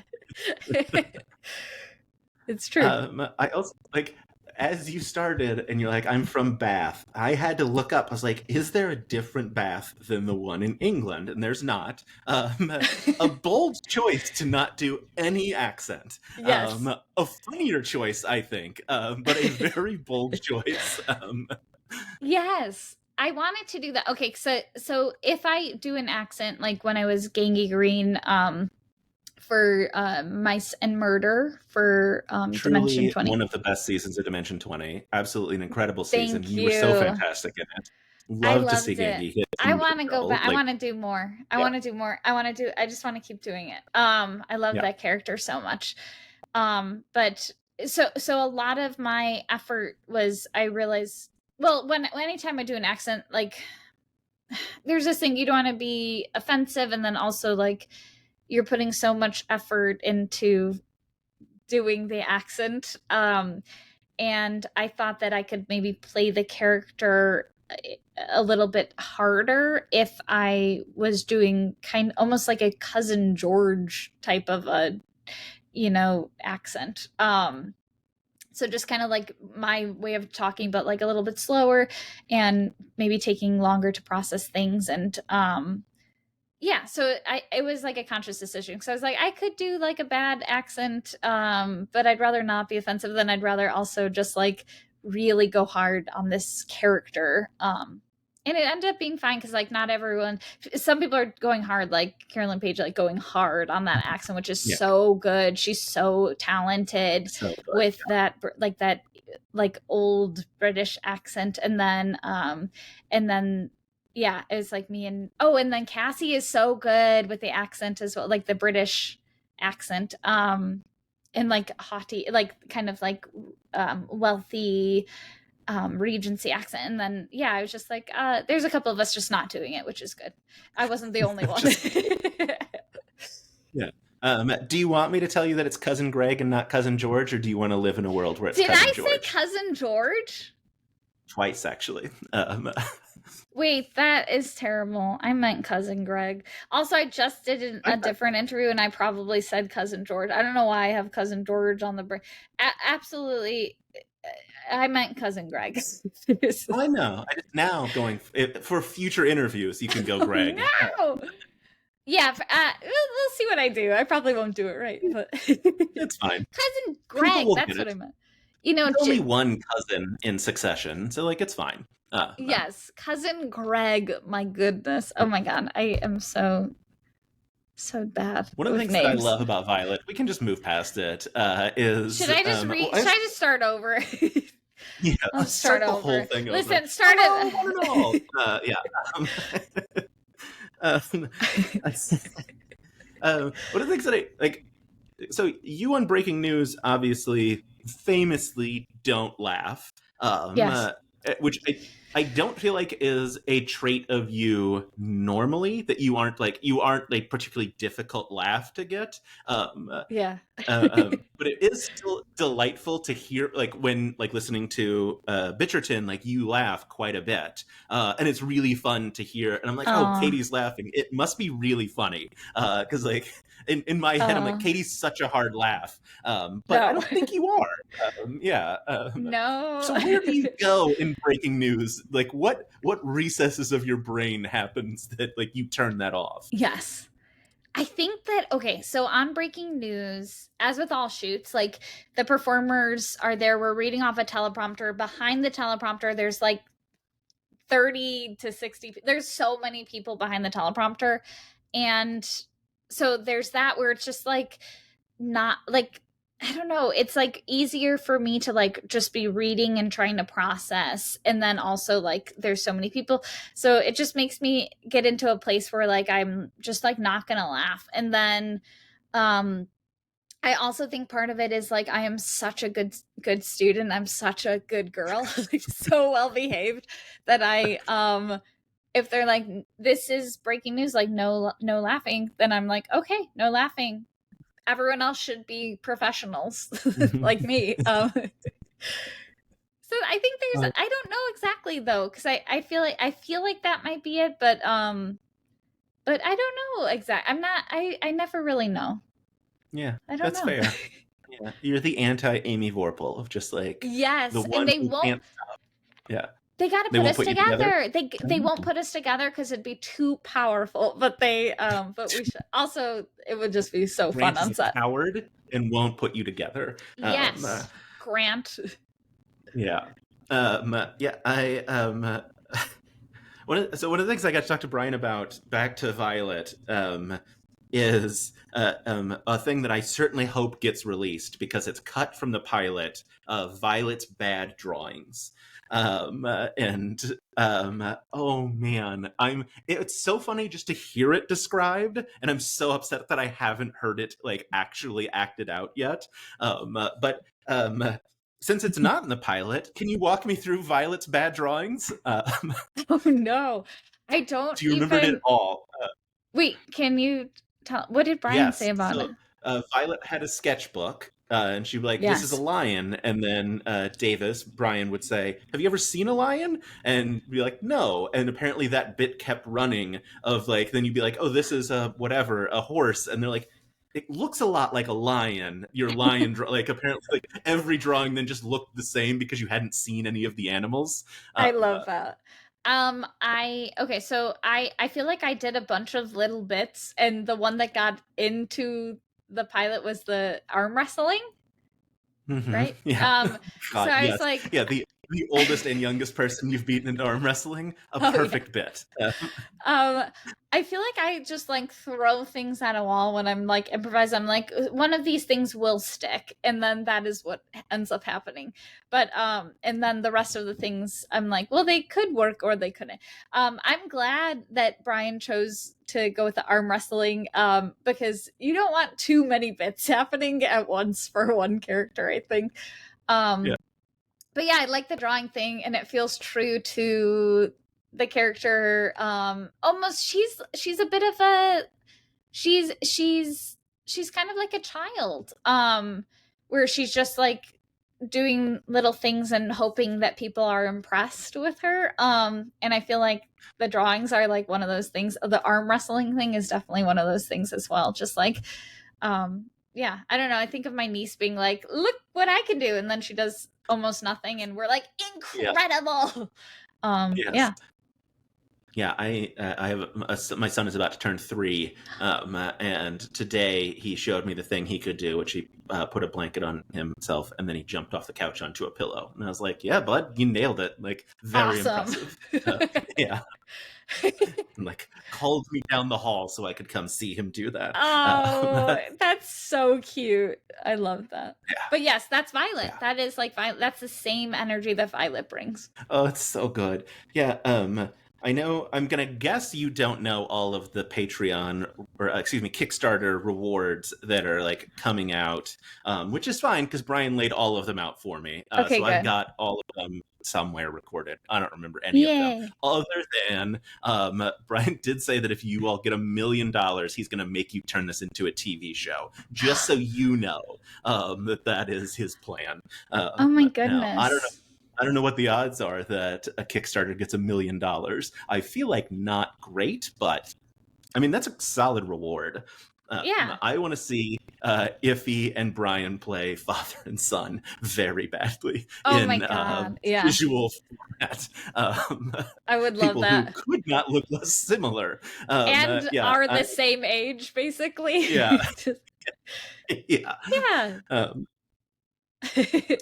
[SPEAKER 2] It's true.
[SPEAKER 1] I also like, as you started and you're like, I'm from Bath, I had to look up. I was like, is there a different Bath than the one in England? And there's not. A bold choice to not do any accent.
[SPEAKER 2] Yes.
[SPEAKER 1] A funnier choice, I think, but a very bold choice.
[SPEAKER 2] Yes. I wanted to do that. Okay, so if I do an accent, like when I was Gangy Green, for Mice and Murder for Dimension 20.
[SPEAKER 1] One of the best seasons of Dimension 20. Absolutely an incredible season. You were so fantastic in it. Love to see Gangy hit.
[SPEAKER 2] I want to go back. I want to do more. I just want to keep doing it. I love that character so much. But so a lot of my effort was, I realized, well, anytime I do an accent, like, there's this thing, you don't want to be offensive, and then also like, you're putting so much effort into doing the accent. And I thought that I could maybe play the character a little bit harder if I was doing almost like a Cousin George type of a, accent. So just kind of like my way of talking, but like a little bit slower and maybe taking longer to process things. And, so it was like a conscious decision, because I was like, I could do like a bad accent, but I'd rather not be offensive. Then I'd rather also just like really go hard on this character. And it ended up being fine, because like not everyone, some people are going hard, like Carolyn Page, like going hard on that accent, which is so good. She's so talented with that old British accent. And then yeah, it was like me and then Cassie is so good with the accent as well, like the British accent, and like haughty, like kind of like wealthy Regency accent. And then I was just like, there's a couple of us just not doing it, which is good. I wasn't the only one.
[SPEAKER 1] Do you want me to tell you that it's Cousin Greg and not Cousin George, or do you want to live in a world where it's Cousin George?
[SPEAKER 2] Did I say Cousin George?
[SPEAKER 1] Twice, actually.
[SPEAKER 2] Wait, that is terrible. I meant Cousin Greg. Also, I just did a different interview, and I probably said Cousin George. I don't know why I have Cousin George on the brain. Absolutely, I meant Cousin Greg.
[SPEAKER 1] I know. I just now going for future interviews, you can go Greg.
[SPEAKER 2] No. Yeah, we'll see what I do. I probably won't do it right, but
[SPEAKER 1] it's fine.
[SPEAKER 2] Cousin Greg, that's what I meant.
[SPEAKER 1] There's only one cousin in Succession, so like it's fine.
[SPEAKER 2] Yes, Cousin Greg. My goodness. Oh my God, I am so bad.
[SPEAKER 1] One of the things that I love about Violet, we can just move past it. Is
[SPEAKER 2] should I just read? Should I just start over?
[SPEAKER 1] Yeah,
[SPEAKER 2] I'll start
[SPEAKER 1] the
[SPEAKER 2] over.
[SPEAKER 1] whole thing
[SPEAKER 2] Listen,
[SPEAKER 1] over.
[SPEAKER 2] start it.
[SPEAKER 1] One of the things that I like. So you on Breaking News obviously famously don't laugh.
[SPEAKER 2] Yes.
[SPEAKER 1] which I don't feel like is a trait of you normally, that you aren't like particularly difficult laugh to get.
[SPEAKER 2] Yeah.
[SPEAKER 1] But it is still delightful to hear, like when like listening to Bitcherton, like you laugh quite a bit, and it's really fun to hear. And I'm like, oh, Katie's laughing. It must be really funny, because like in my head, I'm like, Katie's such a hard laugh, but
[SPEAKER 2] No.
[SPEAKER 1] I don't think you are. Yeah.
[SPEAKER 2] No.
[SPEAKER 1] So where do you go in breaking news? Like what recesses of your brain happens that like you turn that off?
[SPEAKER 2] Yes. I think that, okay, so on breaking news, as with all shoots, like the performers are there, we're reading off a teleprompter. Behind the teleprompter, there's like 30 to 60, there's so many people behind the teleprompter. And so there's that where it's just like, not like, I don't know, it's like easier for me to like just be reading and trying to process. And then also like there's so many people. So it just makes me get into a place where like I'm just like not gonna laugh. And then I also think part of it is like I am such a good student. I'm such a good girl, like so well behaved that I if they're like, this is breaking news, like no laughing, then I'm like, okay, no laughing. Everyone else should be professionals like me. So I think there's I don't know exactly though, because I feel like that might be it, but I don't know exactly. I never really know.
[SPEAKER 1] Yeah,
[SPEAKER 2] I don't
[SPEAKER 1] that's
[SPEAKER 2] know.
[SPEAKER 1] fair. Yeah, you're the anti Amy Vorpal of just like
[SPEAKER 2] Yes,
[SPEAKER 1] the one
[SPEAKER 2] and they
[SPEAKER 1] who
[SPEAKER 2] won't.
[SPEAKER 1] can't stop. Yeah,
[SPEAKER 2] They got to put us together.
[SPEAKER 1] Together?
[SPEAKER 2] They won't put us together because it'd be too powerful. But but we should also. It would just be so
[SPEAKER 1] Grant
[SPEAKER 2] fun on
[SPEAKER 1] is
[SPEAKER 2] set.
[SPEAKER 1] a coward and won't put you together.
[SPEAKER 2] Yes, Grant.
[SPEAKER 1] Yeah, yeah. One of the things I got to talk to Brian about, back to Violet, is a thing that I certainly hope gets released because it's cut from the pilot of Violet's bad drawings. Oh man, it's so funny just to hear it described, and I'm so upset that I haven't heard it like actually acted out yet. Since it's not in the pilot, can you walk me through Violet's bad drawings?
[SPEAKER 2] Oh no, I don't.
[SPEAKER 1] Do you remember it at all?
[SPEAKER 2] Wait, can you tell? What did Brian say about it?
[SPEAKER 1] Violet had a sketchbook, and she'd be like, "This is a lion," and then Brian would say, "Have you ever seen a lion?" And be like, "No." And apparently that bit kept running of like, then you'd be like, "Oh, this is a horse," and they're like, it looks a lot like a lion. Your lion, like apparently, like every drawing then just looked the same because you hadn't seen any of the animals.
[SPEAKER 2] I love that. So I feel like I did a bunch of little bits, and the one that got into the pilot was the arm wrestling. Mm-hmm. Right?
[SPEAKER 1] Yeah.
[SPEAKER 2] God, so I was like,
[SPEAKER 1] yeah, the oldest and youngest person you've beaten in arm wrestling, a perfect bit.
[SPEAKER 2] I feel like I just like throw things at a wall when I'm like improvise. I'm like, one of these things will stick, and then that is what ends up happening. But and then the rest of the things I'm like, well, they could work or they couldn't. I'm glad that Brian chose to go with the arm wrestling, because you don't want too many bits happening at once for one character, I think. Yeah. But yeah, I like the drawing thing, and it feels true to the character. Almost she's a bit of a she's kind of like a child, where she's just like doing little things and hoping that people are impressed with her. And I feel like the drawings are like one of those things. The arm wrestling thing is definitely one of those things as well. Just like yeah, I don't know. I think of my niece being like, look what I can do. And then she does almost nothing. And we're like, incredible. Yeah.
[SPEAKER 1] Yeah, I have my son is about to turn 3, and today he showed me the thing he could do, which he put a blanket on himself, and then he jumped off the couch onto a pillow. And I was like, yeah, bud, you nailed it. Like, very impressive. Yeah. And like called me down the hall so I could come see him do that.
[SPEAKER 2] Oh, that's so cute. I love that. Yeah. But yes, that's Violet. Yeah. That is like Violet. That's the same energy that Violet brings.
[SPEAKER 1] Oh, it's so good. Yeah. I know, I'm going to guess you don't know all of the Patreon, or Kickstarter rewards that are like coming out, which is fine because Brian laid all of them out for me.
[SPEAKER 2] Okay,
[SPEAKER 1] so
[SPEAKER 2] good.
[SPEAKER 1] I've got all of them somewhere recorded. I don't remember any of them, other than Brian did say that if you all get $1 million, he's going to make you turn this into a TV show. Just so you know, that is his plan.
[SPEAKER 2] Oh my goodness!
[SPEAKER 1] Now, I don't know what the odds are that a Kickstarter gets $1 million. I feel like not great, but I mean, that's a solid reward. I want to see Iffy and Brian play father and son very badly in visual format.
[SPEAKER 2] I would love that.
[SPEAKER 1] People who could not look less similar.
[SPEAKER 2] And are the same age, basically.
[SPEAKER 1] Yeah. Yeah. But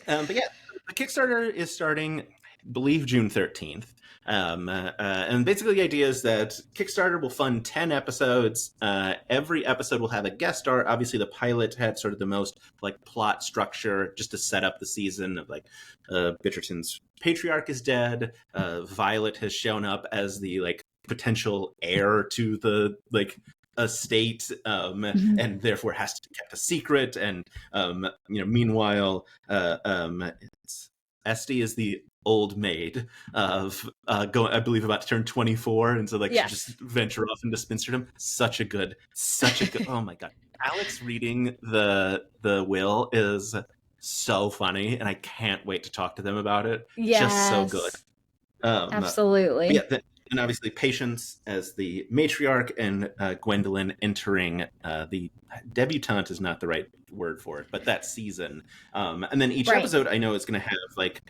[SPEAKER 1] yeah, the Kickstarter is starting, I believe, June 13th. And basically the idea is that Kickstarter will fund 10 episodes. Every episode will have a guest star. Obviously the pilot had sort of the most like plot structure just to set up the season of like Bitcherton's patriarch is dead. Violet has shown up as the like potential heir to the like estate, and therefore has to be kept a secret. And meanwhile, Esty is the old maid of I believe about to turn 24, and so like just venture off into spinsterdom. Such a good oh my god, Alex reading the will is so funny, and I can't wait to talk to them about it. Just so good.
[SPEAKER 2] Absolutely.
[SPEAKER 1] And obviously Patience as the matriarch, and Gwendolyn entering the debutante is not the right word for it, but that season. And then each episode I know is going to have like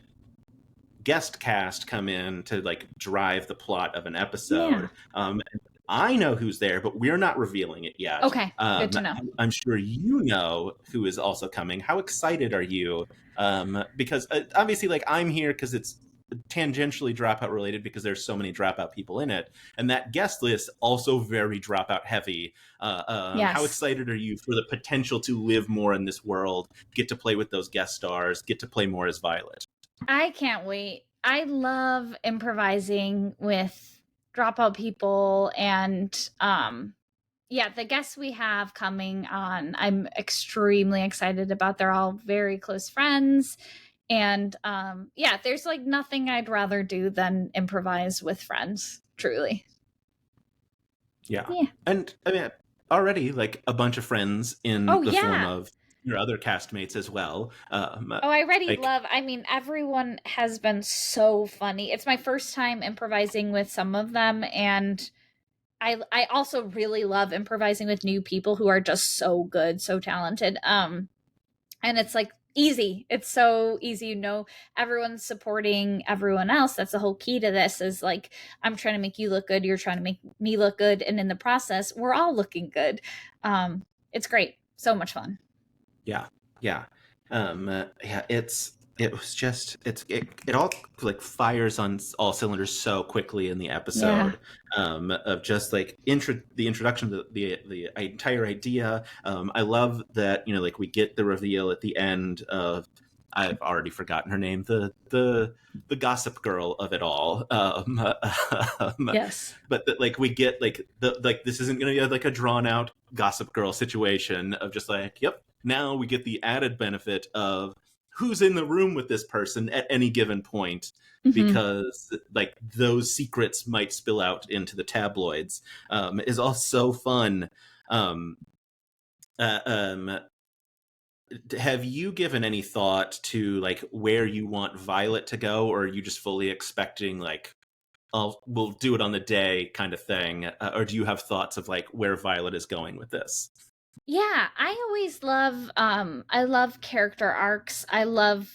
[SPEAKER 1] guest cast come in to like drive the plot of an episode. And I know who's there, but we're not revealing it yet.
[SPEAKER 2] Okay, good to know.
[SPEAKER 1] I'm sure you know who is also coming. How excited are you? Because obviously, like, I'm here because it's tangentially Dropout related, because there's so many Dropout people in it, and that guest list also very Dropout heavy. How excited are you for the potential to live more in this world, get to play with those guest stars, get to play more as Violet?
[SPEAKER 2] I can't wait. I love improvising with Dropout people, and the guests we have coming on, I'm extremely excited about. They're all very close friends. And there's like nothing I'd rather do than improvise with friends, truly.
[SPEAKER 1] Yeah. And I mean, already like a bunch of friends in the form of your other castmates as well.
[SPEAKER 2] I already love, I mean, everyone has been so funny. It's my first time improvising with some of them, and I also really love improvising with new people who are just so good, so talented. And it's like easy. It's so easy, everyone's supporting everyone else. That's the whole key to this, is like, I'm trying to make you look good, you're trying to make me look good, and in the process we're all looking good. It's great. So much fun.
[SPEAKER 1] It all like fires on all cylinders so quickly in the episode. Of just like the introduction to the entire idea. I love that, like, we get the reveal at the end of, I've already forgotten her name, the gossip girl of it all.
[SPEAKER 2] Yes.
[SPEAKER 1] But like we get like this isn't going to be like a drawn out gossip girl situation of just like, yep, now we get the added benefit of who's in the room with this person at any given point, because like those secrets might spill out into the tabloids, is all so fun. Have you given any thought to like where you want Violet to go, or are you just fully expecting like, we'll do it on the day kind of thing, or do you have thoughts of like where Violet is going with this?
[SPEAKER 2] Yeah, I always love I love character arcs. I love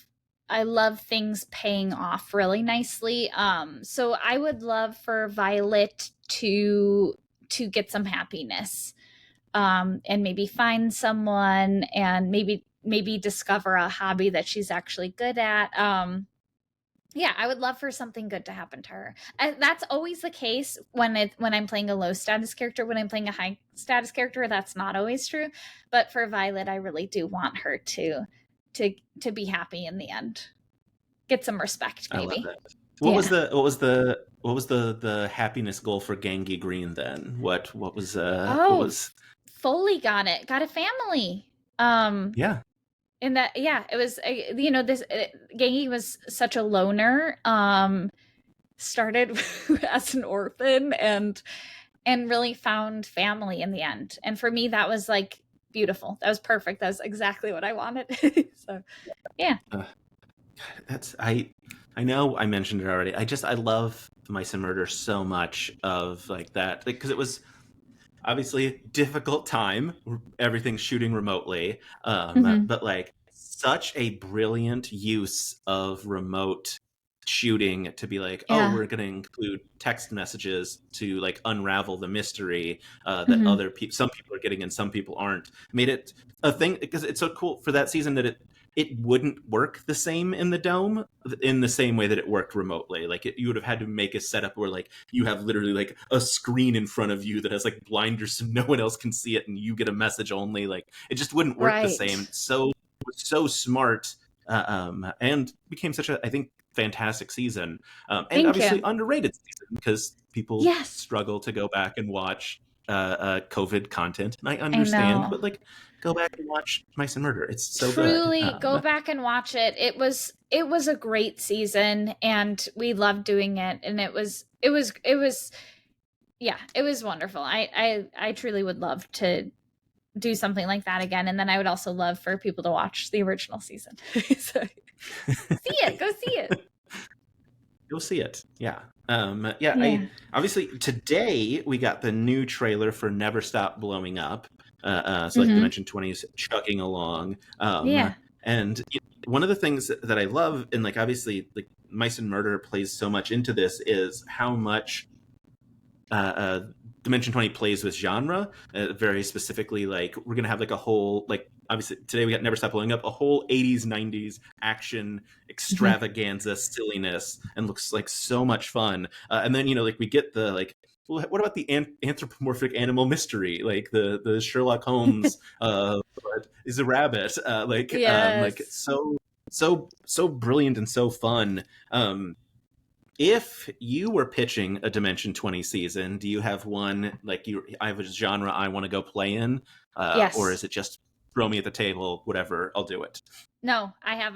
[SPEAKER 2] things paying off really nicely. So I would love for Violet to get some happiness. And maybe find someone, and maybe discover a hobby that she's actually good at. I would love for something good to happen to her. And that's always the case when I'm playing a low status character. When I'm playing a high status character, that's not always true. But for Violet, I really do want her to be happy in the end. Get some respect, maybe.
[SPEAKER 1] I love that. What was the happiness goal for Gangy Green then? What was
[SPEAKER 2] Foley got a family. in that, yeah, it was, you know, this Gengi was such a loner, started as an orphan and really found family in the end. And for me, that was like beautiful. That was perfect. That was exactly what I wanted. So yeah.
[SPEAKER 1] I know I mentioned it already. I love Mice and Murder so much of like that, because it was obviously a difficult time, everything's shooting remotely, but like such a brilliant use of remote shooting to be like, oh, we're going to include text messages to like unravel the mystery that other people, some people are getting and some people aren't. Made it a thing because it's so cool for that season that it wouldn't work the same in the dome in the same way that it worked remotely. Like you would have had to make a setup where like you have literally like a screen in front of you that has like blinders so no one else can see it and you get a message only. Like it just wouldn't work the same. So it was so smart, and became such a, I think, fantastic season, and obviously underrated season because people struggle to go back and watch COVID content, and I understand, but like go back and watch Mice and Murder. It's so
[SPEAKER 2] truly
[SPEAKER 1] good.
[SPEAKER 2] Go back and watch it. It was a great season and we loved doing it, and it was yeah, it was wonderful. I truly would love to do something like that again, and then I would also love for people to watch the original season. So go see it.
[SPEAKER 1] You'll see it. Yeah. I obviously today we got the new trailer for Never Stop Blowing Up. So like Dimension 20 is chugging along. And one of the things that I love, and like obviously like Mice and Murder plays so much into this, is how much Dimension 20 plays with genre, very specifically. Like we're gonna have like a whole, like obviously today we got Never Stop Blowing Up, a whole 80s 90s action extravaganza silliness, and looks like so much fun. And then like we get the like, well, what about the anthropomorphic animal mystery, like the Sherlock Holmes is a rabbit, like so brilliant and so fun. If you were pitching a Dimension 20 season, do you have one, like I have a genre I want to go play in? Or is it just throw me at the table, whatever, I'll do it?
[SPEAKER 2] No, I have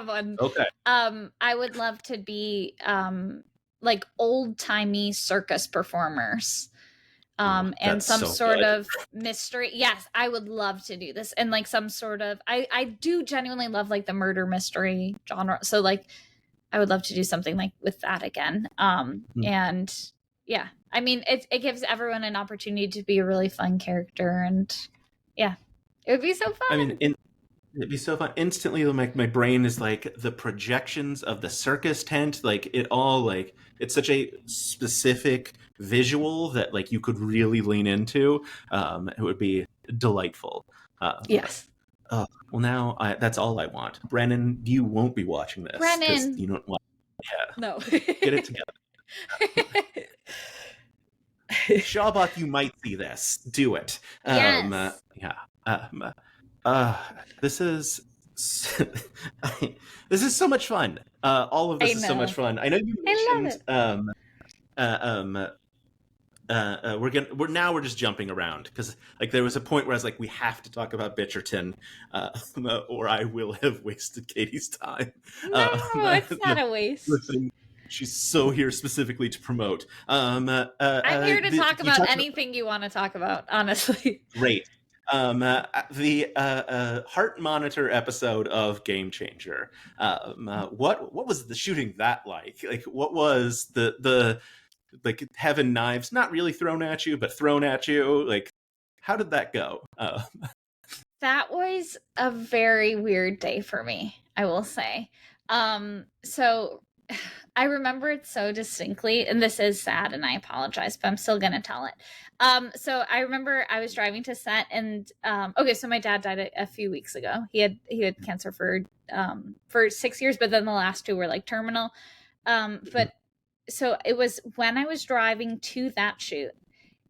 [SPEAKER 2] one.
[SPEAKER 1] Okay.
[SPEAKER 2] I would love to be like old-timey circus performers. And some sort of mystery. Yes, I would love to do this. And like some sort of, I do genuinely love like the murder mystery genre. So like I would love to do something like with that again. And yeah, I mean, it gives everyone an opportunity to be a really fun character, and yeah, it would be so fun.
[SPEAKER 1] I mean, it'd be so fun. Instantly, my brain is like the projections of the circus tent, like it all, like it's such a specific visual that like you could really lean into. It would be delightful.
[SPEAKER 2] Yes.
[SPEAKER 1] Well, now that's all I want. Brennan, you won't be watching this.
[SPEAKER 2] Brennan,
[SPEAKER 1] you don't want. Yeah.
[SPEAKER 2] No.
[SPEAKER 1] Get it together. Shawbuck, you might see this. Do it.
[SPEAKER 2] Yes.
[SPEAKER 1] This is this is so much fun. All of this is so much fun. I know you mentioned. We're just jumping around because like there was a point where I was like, we have to talk about Bitcherton, or I will have wasted Katie's time.
[SPEAKER 2] No, it's not a waste.
[SPEAKER 1] Listen, she's so here specifically to promote. I'm
[SPEAKER 2] here to talk about anything you want to talk about, honestly.
[SPEAKER 1] Great. The heart monitor episode of Game Changer. What was the shooting that like? Like what was the like having knives not really thrown at you but thrown at you? Like how did that go?
[SPEAKER 2] That was a very weird day for me, I will say. So I remember it so distinctly, and this is sad and I apologize, but I'm still gonna tell it. So I remember I was driving to set, and okay, so my dad died a few weeks ago. He had cancer for 6 years, but then the last 2 were like terminal. But so it was when I was driving to that shoot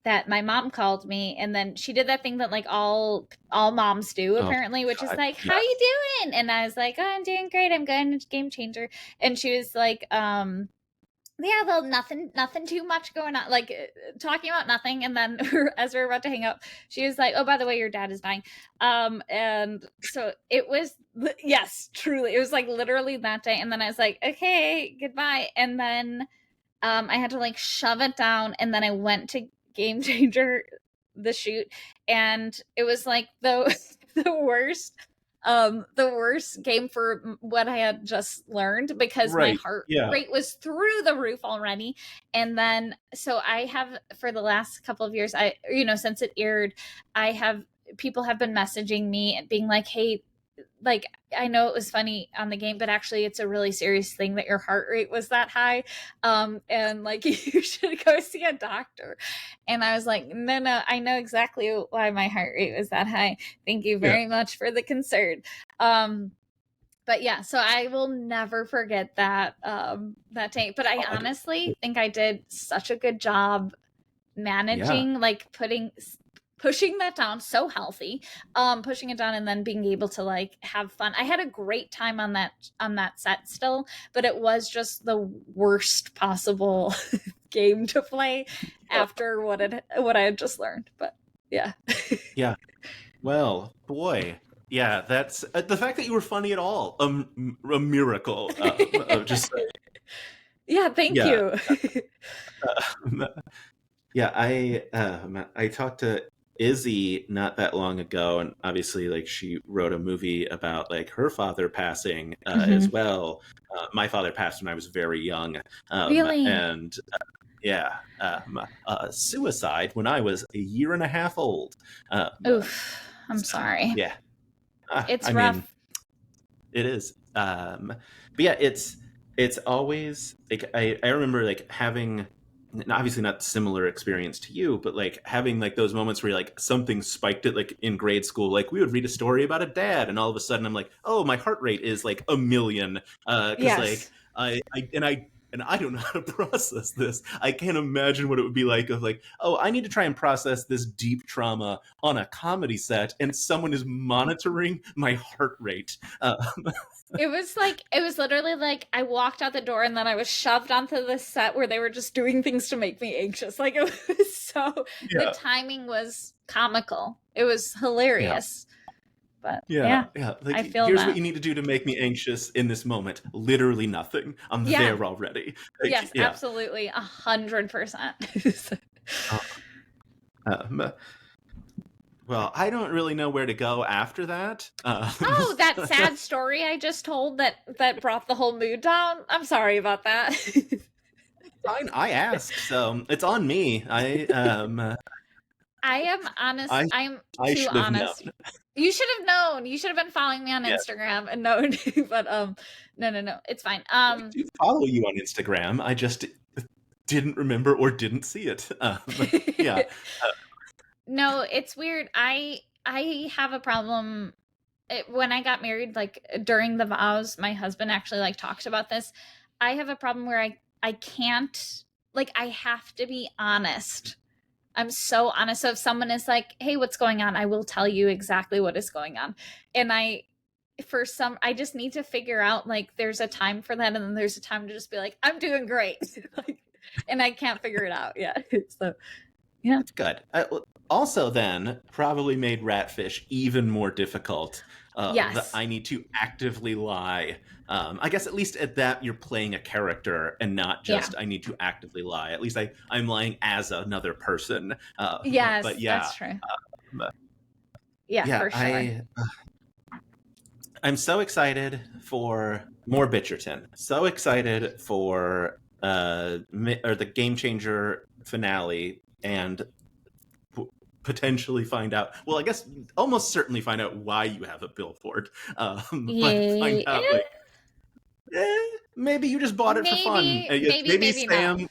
[SPEAKER 2] that my mom called me, and then she did that thing that like all moms do apparently, which is like, how you doing? And I was like, oh, I'm doing great. I'm going to Game Changer. And she was like, yeah, well, nothing too much going on, like talking about nothing. And then as we were about to hang up, she was like, oh, by the way, your dad is dying. And so it was, yes, truly, it was like literally that day. And then I was like, okay, goodbye. And then I had to like shove it down, and then I went to Game Changer, the shoot, and it was like the the worst game for what I had just learned, because my
[SPEAKER 1] Right.
[SPEAKER 2] heart
[SPEAKER 1] Yeah.
[SPEAKER 2] rate was through the roof already. And then, so I have, for the last couple of years, since it aired, people have been messaging me and being like, hey, like, I know it was funny on the game, but actually it's a really serious thing that your heart rate was that high. And like, you should go see a doctor. And I was like, no, I know exactly why my heart rate was that high. Thank you very much for the concern. But yeah, so I will never forget that that day. But I honestly think I did such a good job managing, like pushing that down, so healthy, pushing it down, and then being able to like have fun. I had a great time on that set still, but it was just the worst possible game to play after what I had just learned. But yeah.
[SPEAKER 1] Yeah. Well, boy. Yeah, that's the fact that you were funny at all. A miracle. Just
[SPEAKER 2] yeah, thank you.
[SPEAKER 1] Yeah, I talked to Izzy not that long ago, and obviously, like, she wrote a movie about like her father passing as well. My father passed when I was very young,
[SPEAKER 2] Really?
[SPEAKER 1] and suicide when I was a year and a half old.
[SPEAKER 2] Oof, I'm sorry.
[SPEAKER 1] Yeah,
[SPEAKER 2] it's rough.
[SPEAKER 1] mean, it is. But yeah, it's always like I remember like having, obviously not similar experience to you, but like having like those moments where like something spiked it, like in grade school, like we would read a story about a dad and all of a sudden I'm like, oh, my heart rate is like 1,000,000 because like I don't know how to process this. I can't imagine what it would be like of like, oh, I need to try and process this deep trauma on a comedy set and someone is monitoring my heart rate.
[SPEAKER 2] It was literally like I walked out the door and then I was shoved onto the set where they were just doing things to make me anxious. Like, it was the timing was comical. It was hilarious. But
[SPEAKER 1] yeah. Like,
[SPEAKER 2] I feel
[SPEAKER 1] here's
[SPEAKER 2] that.
[SPEAKER 1] what you need to do to make me anxious in this moment. Literally nothing. I'm there already. Like,
[SPEAKER 2] yes, absolutely, 100%.
[SPEAKER 1] Well, I don't really know where to go after that.
[SPEAKER 2] Oh, that sad story I just told that brought the whole mood down. I'm sorry about that.
[SPEAKER 1] Fine, I asked, so it's on me. I
[SPEAKER 2] am honest. I'm too honest.
[SPEAKER 1] Known.
[SPEAKER 2] You should have known. You should have been following me on Instagram and known. But no, it's fine.
[SPEAKER 1] I do follow you on Instagram. I just didn't remember or didn't see it. Yeah.
[SPEAKER 2] No, it's weird. I have a problem. When I got married, like during the vows, my husband actually like talked about this. I have a problem where I can't, like, I have to be honest. I'm so honest. So if someone is like, hey, what's going on? I will tell you exactly what is going on. And I just need to figure out, like, there's a time for that. And then there's a time to just be like, I'm doing great. Like, and I can't figure it out yet. So, yeah.
[SPEAKER 1] That's good. Also then probably made Ratfish even more difficult. That I need to actively lie. I guess at least at that you're playing a character and not just I need to actively lie. At least I'm lying as another person.
[SPEAKER 2] Yes,
[SPEAKER 1] but
[SPEAKER 2] that's true. For sure.
[SPEAKER 1] I'm so excited for more Bitcherton. So excited for the Game Changer finale and potentially find out, well, I guess almost certainly find out why you have a billboard. But find out like, maybe you just bought it for fun. Maybe Sam, not.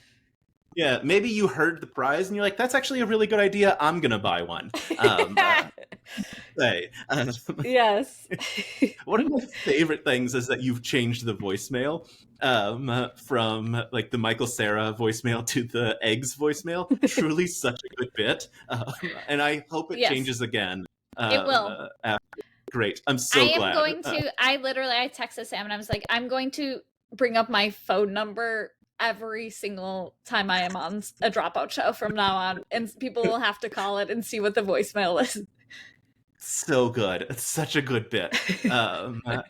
[SPEAKER 1] Yeah, maybe you heard the prize and you're like, that's actually a really good idea. I'm gonna buy one.
[SPEAKER 2] Yes.
[SPEAKER 1] One of my favorite things is that you've changed the voicemail from like the Michael Cera voicemail to the Eggs voicemail. Truly such a good bit. And I hope it changes again.
[SPEAKER 2] It will.
[SPEAKER 1] Great. I'm so glad.
[SPEAKER 2] I texted Sam and I was like, I'm going to bring up my phone number every single time I am on a Dropout show from now on, and people will have to call it and see what the voicemail is.
[SPEAKER 1] So good. It's such a good bit. I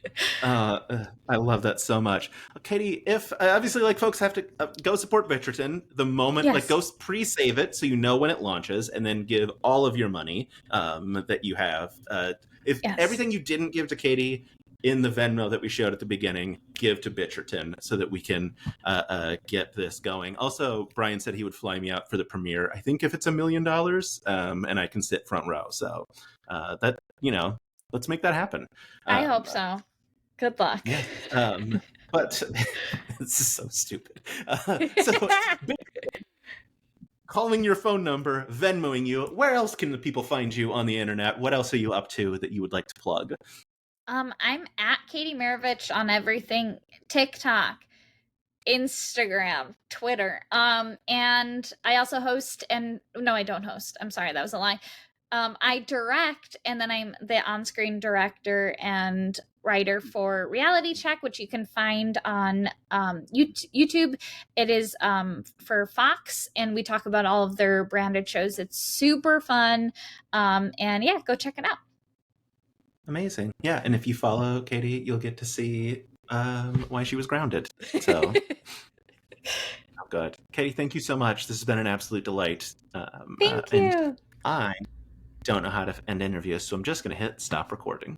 [SPEAKER 1] love that so much. Katie, if obviously like folks have to go support Bitcherton the moment, like go pre-save it so you know when it launches, and then give all of your money that you have. If everything you didn't give to Katie in the Venmo that we showed at the beginning, give to Bitcherton so that we can get this going. Also, Brian said he would fly me out for the premiere. I think if it's $1 million, and I can sit front row. So that, let's make that happen.
[SPEAKER 2] I hope so. Good luck.
[SPEAKER 1] Yeah. But this is so stupid. So calling your phone number, Venmoing you. Where else can the people find you on the internet? What else are you up to that you would like to plug?
[SPEAKER 2] I'm at Katie Marovitch on everything: TikTok, Instagram, Twitter. And I also host, and no, I don't host. I'm sorry, that was a lie. I direct, and then I'm the on-screen director and writer for Reality Check, which you can find on YouTube. It is for Fox, and we talk about all of their branded shows. It's super fun. And yeah, go check it out.
[SPEAKER 1] Amazing. Yeah, and if you follow Katie, you'll get to see why she was grounded. So good. Katie, thank you so much. This has been an absolute delight.
[SPEAKER 2] Thank you.
[SPEAKER 1] And I don't know how to end interviews, so I'm just going to hit stop recording.